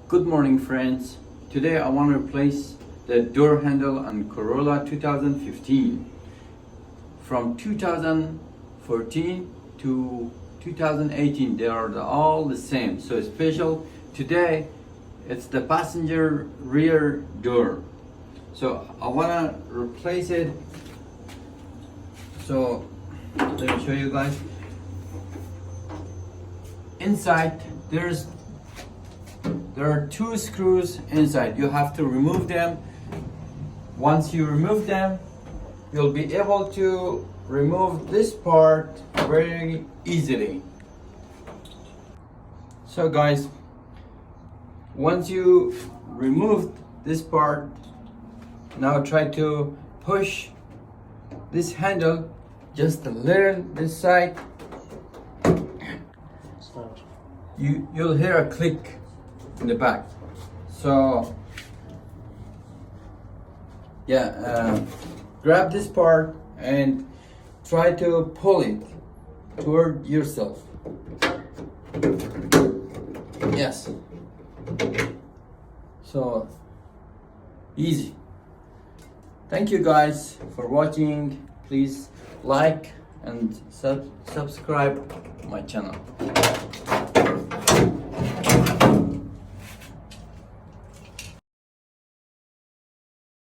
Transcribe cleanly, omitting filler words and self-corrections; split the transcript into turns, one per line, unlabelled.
Good morning, friends. Today I want to replace the door handle on Corolla 2015. From 2014 to 2018 they are all the same, so special today it's the passenger rear door. So I want to replace it. So let me show you guys. Inside there are two screws inside. You have to remove them. Once you remove them, you'll be able to remove this part very easily. So guys, once you remove this part, now try to push this handle just a little this side. You'll hear a click in the back. So yeah, grab this part and try to pull it toward yourself. Yes. So easy. Thank you guys for watching. Please like and subscribe my channel.